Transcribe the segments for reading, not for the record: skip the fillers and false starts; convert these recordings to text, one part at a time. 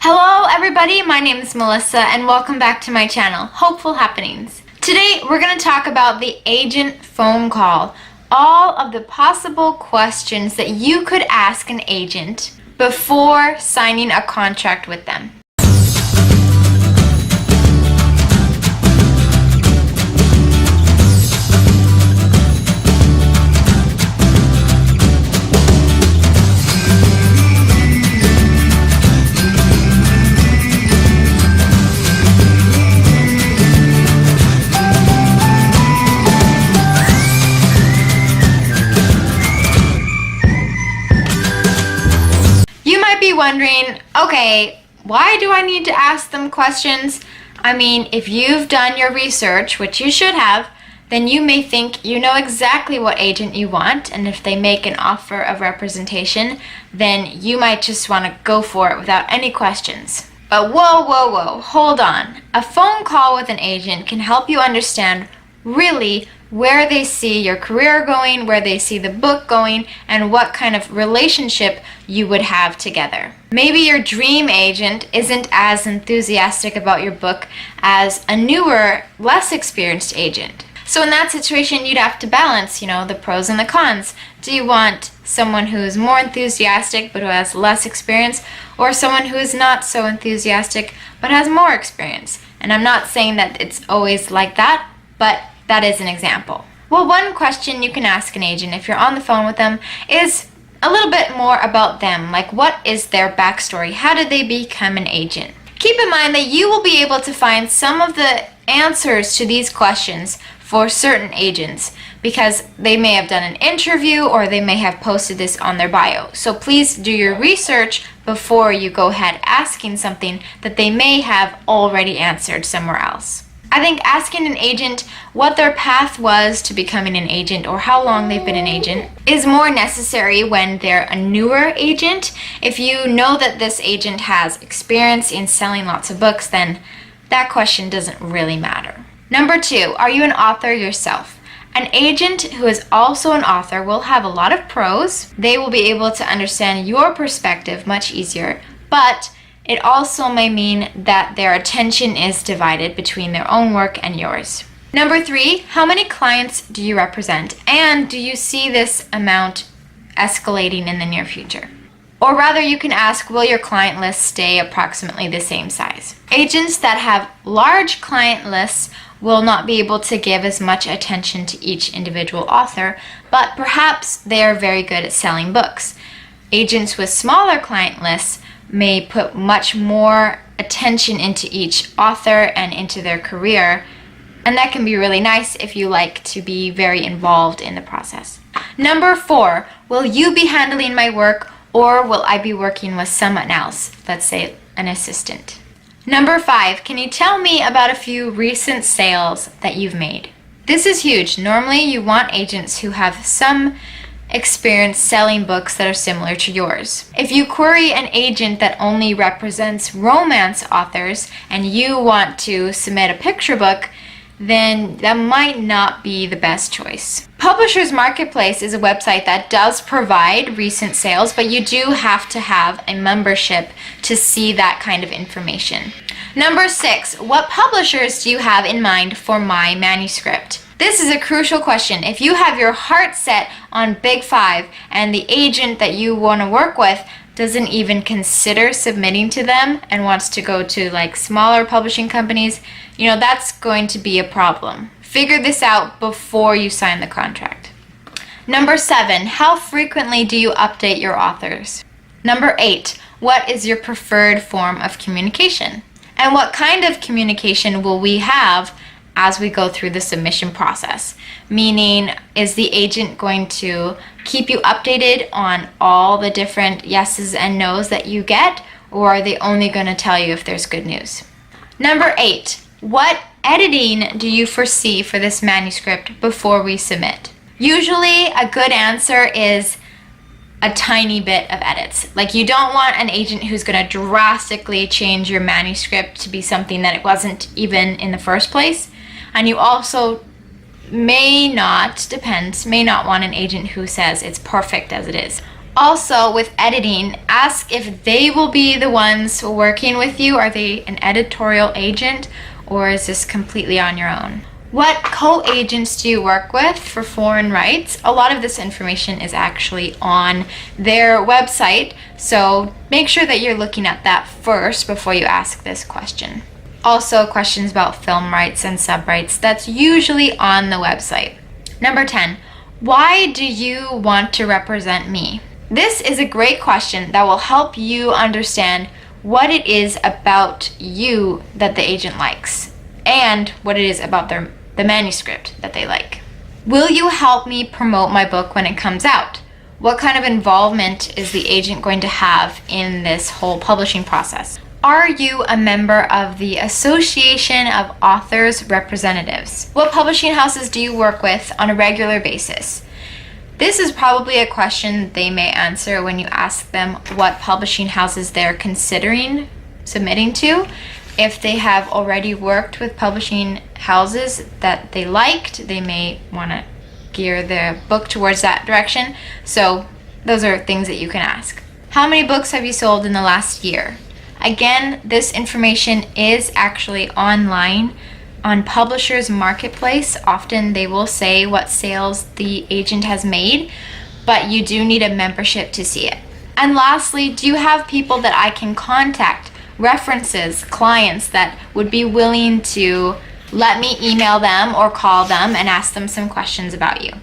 Hello everybody, my name is Melissa and welcome back to my channel, Hopeful Happenings. Today we're going to talk about the agent phone call, all of the possible questions that you could ask an agent before signing a contract with them. Wondering, okay, why do I need to ask them questions? I mean, if you've done your research, which you should have, then you may think you know exactly what agent you want, and if they make an offer of representation, then you might just want to go for it without any questions. But whoa, hold on. A phone call with an agent can help you understand really where they see your career going, where they see the book going, and what kind of relationship you would have together. Maybe your dream agent isn't as enthusiastic about your book as a newer, less experienced agent. So in that situation, you'd have to balance, the pros and the cons. Do you want someone who's more enthusiastic but who has less experience, or someone who is not so enthusiastic but has more experience? And I'm not saying that it's always like that, but that is an example. Well, one question you can ask an agent if you're on the phone with them is a little bit more about them, like what is their backstory? How did they become an agent? Keep in mind that you will be able to find some of the answers to these questions for certain agents because they may have done an interview or they may have posted this on their bio. So please do your research before you go ahead asking something that they may have already answered somewhere else. I think asking an agent what their path was to becoming an agent or how long they've been an agent is more necessary when they're a newer agent. If you know that this agent has experience in selling lots of books, then that question doesn't really matter. Number 2, are you an author yourself? An agent who is also an author will have a lot of pros. They will be able to understand your perspective much easier, but it also may mean that their attention is divided between their own work and yours. Number 3, how many clients do you represent? And do you see this amount escalating in the near future? Or rather, you can ask, will your client list stay approximately the same size? Agents that have large client lists will not be able to give as much attention to each individual author, but perhaps they are very good at selling books. Agents with smaller client lists may put much more attention into each author and into their career, and that can be really nice if you like to be very involved in the process. Number 4, will you be handling my work or will I be working with someone else, let's say an assistant? Number 5, can you tell me about a few recent sales that you've made? This is huge. Normally you want agents who have some experience selling books that are similar to yours. If you query an agent that only represents romance authors and you want to submit a picture book, then that might not be the best choice. Publishers Marketplace is a website that does provide recent sales, but you do have to have a membership to see that kind of information. Number 6, what publishers do you have in mind for my manuscript? This is a crucial question. If you have your heart set on Big 5 and the agent that you want to work with doesn't even consider submitting to them and wants to go to smaller publishing companies, that's going to be a problem. Figure this out before you sign the contract. Number 7, how frequently do you update your authors? Number 8, what is your preferred form of communication? And what kind of communication will we have as we go through the submission process? Meaning, is the agent going to keep you updated on all the different yeses and nos that you get, or are they only going to tell you if there's good news? Number 8, what editing do you foresee for this manuscript before we submit? Usually a good answer is a tiny bit of edits. You don't want an agent who's going to drastically change your manuscript to be something that it wasn't even in the first place. And you also may not want an agent who says it's perfect as it is. Also, with editing, ask if they will be the ones working with you. Are they an editorial agent, or is this completely on your own? What co-agents do you work with for foreign rights? A lot of this information is actually on their website, so make sure that you're looking at that first before you ask this question. Also, questions about film rights and sub rights, that's usually on the website. Number 10, why do you want to represent me? This is a great question that will help you understand what it is about you that the agent likes and what it is about the manuscript that they like. Will you help me promote my book when it comes out? What kind of involvement is the agent going to have in this whole publishing process? Are you a member of the Association of Authors Representatives? What publishing houses do you work with on a regular basis? This is probably a question they may answer when you ask them what publishing houses they're considering submitting to. If they have already worked with publishing houses that they liked, they may want to gear their book towards that direction. So those are things that you can ask. How many books have you sold in the last year? Again, this information is actually online on Publishers Marketplace. Often they will say what sales the agent has made, but you do need a membership to see it. And lastly, do you have people that I can contact? References, clients that would be willing to let me email them or call them and ask them some questions about you.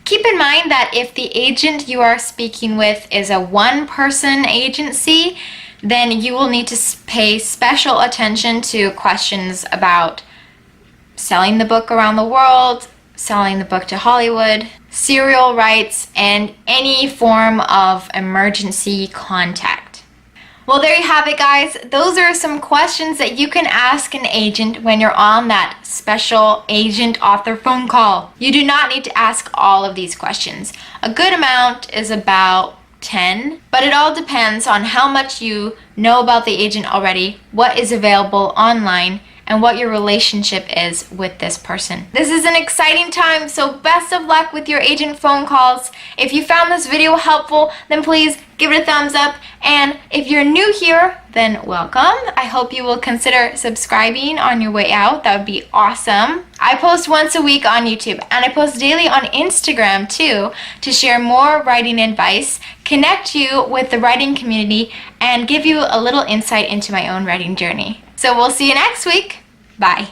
Keep in mind that if the agent you are speaking with is a one-person agency, then you will need to pay special attention to questions about selling the book around the world, selling the book to Hollywood, serial rights, and any form of emergency contact. Well, there you have it, guys. Those are some questions that you can ask an agent when you're on that special agent author phone call. You do not need to ask all of these questions. A good amount is about 10, but it all depends on how much you know about the agent already, what is available online, and what your relationship is with this person. This is an exciting time, so best of luck with your agent phone calls. If you found this video helpful, then please give it a thumbs up. And if you're new here, then welcome. I hope you will consider subscribing on your way out. That would be awesome. I post once a week on YouTube, and I post daily on Instagram too to share more writing advice, connect you with the writing community, and give you a little insight into my own writing journey. So we'll see you next week. Bye.